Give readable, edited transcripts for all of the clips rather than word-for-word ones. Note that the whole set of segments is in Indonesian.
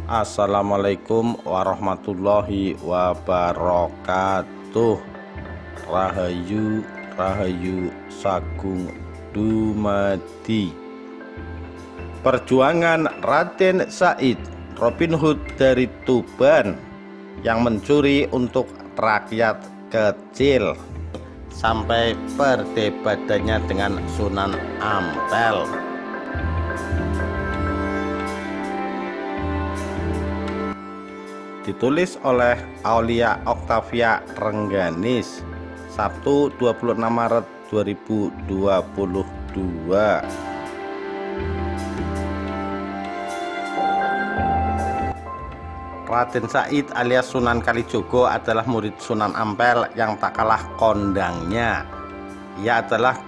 Assalamualaikum warahmatullahi wabarakatuh. Rahayu Rahayu Sagung Dumadi. Perjuangan Raden Said Robin Hood dari Tuban yang mencuri untuk rakyat kecil sampai perdebatannya dengan Sunan Ampel. Ditulis oleh Aulia Octavia Rengganis, Sabtu 26 Maret 2022. Raden Said alias Sunan Kalijogo adalah murid Sunan Ampel yang tak kalah kondangnya. Ia adalah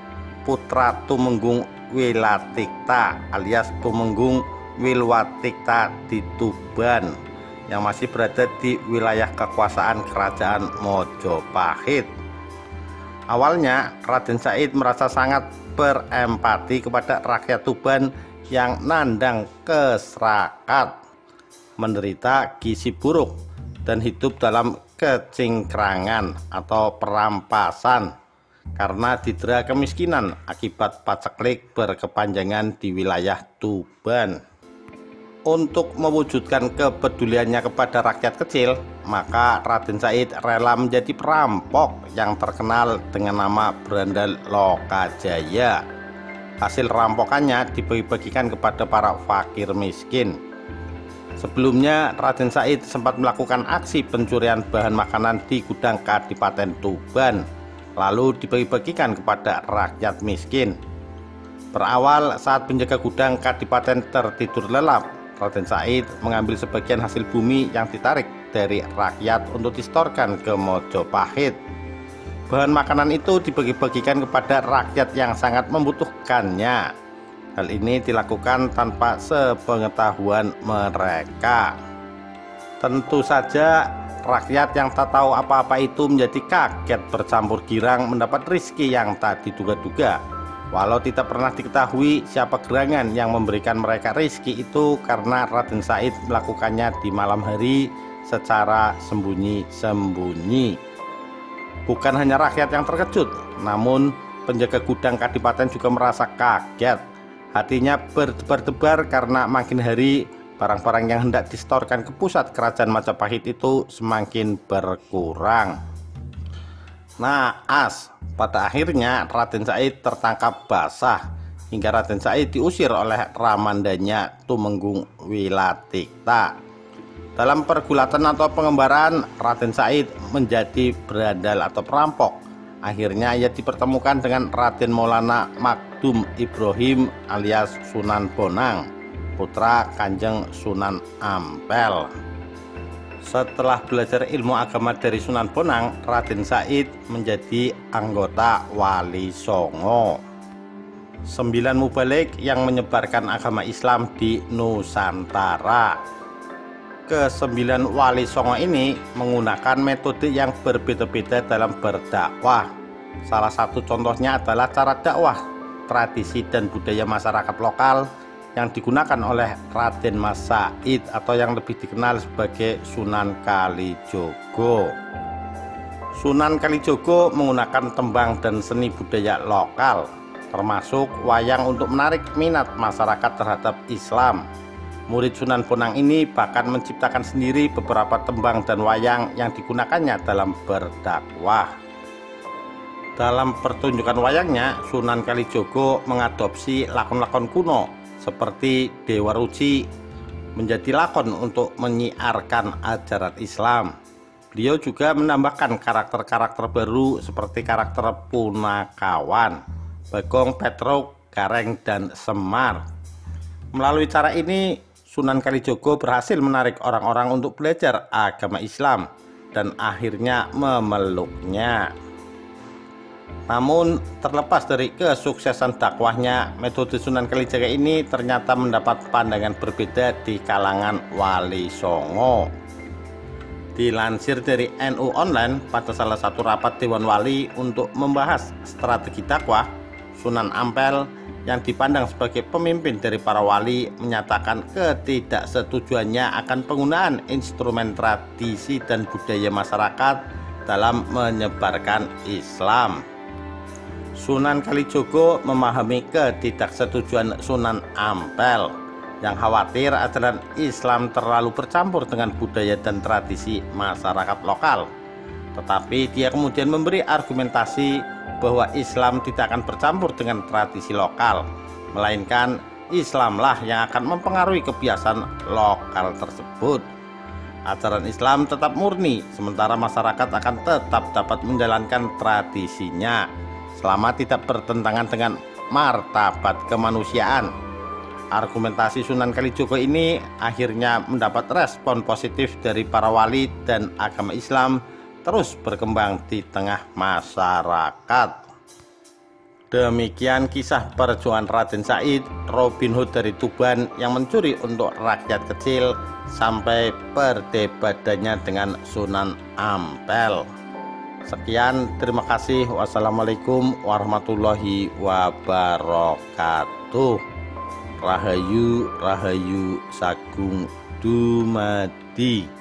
putra Tumenggung Wilatikta alias Tumenggung Wilwatikta di Tuban yang masih berada di wilayah kekuasaan Kerajaan Mojopahit. Awalnya Raden Said merasa sangat berempati kepada rakyat Tuban yang nandang keserakat, menderita gizi buruk, dan hidup dalam kecingkrangan atau perampasan karena didera kemiskinan akibat paceklik berkepanjangan di wilayah Tuban. Untuk mewujudkan kepeduliannya kepada rakyat kecil, maka Raden Said rela menjadi perampok yang terkenal dengan nama Berandal Lokajaya. Hasil rampokannya dibagi-bagikan kepada para fakir miskin. Sebelumnya, Raden Said sempat melakukan aksi pencurian bahan makanan di gudang Kadipaten Tuban, lalu dibagi-bagikan kepada rakyat miskin. Berawal saat penjaga gudang Kadipaten tertidur lelap, Raden Said mengambil sebagian hasil bumi yang ditarik dari rakyat untuk distorkan ke Mojopahit. Bahan makanan itu dibagi-bagikan kepada rakyat yang sangat membutuhkannya. Hal ini dilakukan tanpa sepengetahuan mereka. Tentu saja rakyat yang tak tahu apa-apa itu menjadi kaget bercampur girang mendapat rezeki yang tak diduga-duga. Walau tidak pernah diketahui siapa gerangan yang memberikan mereka rezeki itu, karena Raden Said melakukannya di malam hari secara sembunyi-sembunyi. Bukan hanya rakyat yang terkejut, namun penjaga gudang Kadipaten juga merasa kaget. Hatinya berdebar-debar karena makin hari barang-barang yang hendak distorkan ke pusat Kerajaan Majapahit itu semakin berkurang. Naas, pada akhirnya Raden Said tertangkap basah hingga Raden Said diusir oleh ramandanya Tumenggung Wilatikta. Dalam pergulatan atau pengembaraan, Raden Said menjadi berandal atau perampok. Akhirnya ia dipertemukan dengan Raden Maulana Magdum Ibrahim alias Sunan Bonang, putra Kanjeng Sunan Ampel. Setelah belajar ilmu agama dari Sunan Bonang, Raden Said menjadi anggota Wali Songo, 9 mubalik yang menyebarkan agama Islam di Nusantara. Ke-9 Wali Songo ini menggunakan metode yang berbeda-beda dalam berdakwah. Salah satu contohnya adalah cara dakwah, tradisi dan budaya masyarakat lokal yang digunakan oleh Raden Mas Said atau yang lebih dikenal sebagai Sunan Kalijogo. Sunan Kalijogo menggunakan tembang dan seni budaya lokal, termasuk wayang untuk menarik minat masyarakat terhadap Islam. Murid Sunan Bonang ini bahkan menciptakan sendiri beberapa tembang dan wayang yang digunakannya dalam berdakwah. Dalam pertunjukan wayangnya, Sunan Kalijogo mengadopsi lakon-lakon kuno seperti Dewa Ruci menjadi lakon untuk menyiarkan ajaran Islam. Beliau juga menambahkan karakter-karakter baru seperti karakter Punakawan, Bagong, Petruk, Gareng, dan Semar. Melalui cara ini, Sunan Kalijogo berhasil menarik orang-orang untuk belajar agama Islam dan akhirnya memeluknya. Namun, terlepas dari kesuksesan dakwahnya, metode Sunan Kalijaga ini ternyata mendapat pandangan berbeda di kalangan Wali Songo. Dilansir dari NU Online, pada salah satu rapat Dewan Wali untuk membahas strategi dakwah, Sunan Ampel yang dipandang sebagai pemimpin dari para wali menyatakan ketidaksetujuannya akan penggunaan instrumen tradisi dan budaya masyarakat dalam menyebarkan Islam. Sunan Kalijogo memahami ketidaksetujuan Sunan Ampel yang khawatir ajaran Islam terlalu bercampur dengan budaya dan tradisi masyarakat lokal. Tetapi dia kemudian memberi argumentasi bahwa Islam tidak akan bercampur dengan tradisi lokal, melainkan Islamlah yang akan mempengaruhi kebiasaan lokal tersebut. Ajaran Islam tetap murni, sementara masyarakat akan tetap dapat menjalankan tradisinya selama tidak bertentangan dengan martabat kemanusiaan. Argumentasi Sunan Kalijogo ini akhirnya mendapat respon positif dari para wali dan agama Islam terus berkembang di tengah masyarakat. Demikian kisah perjuangan Raden Said, Robin Hood dari Tuban yang mencuri untuk rakyat kecil sampai perdebatannya dengan Sunan Ampel. Sekian, terima kasih. Wassalamualaikum warahmatullahi wabarakatuh. Rahayu Rahayu Sagung Dumadi.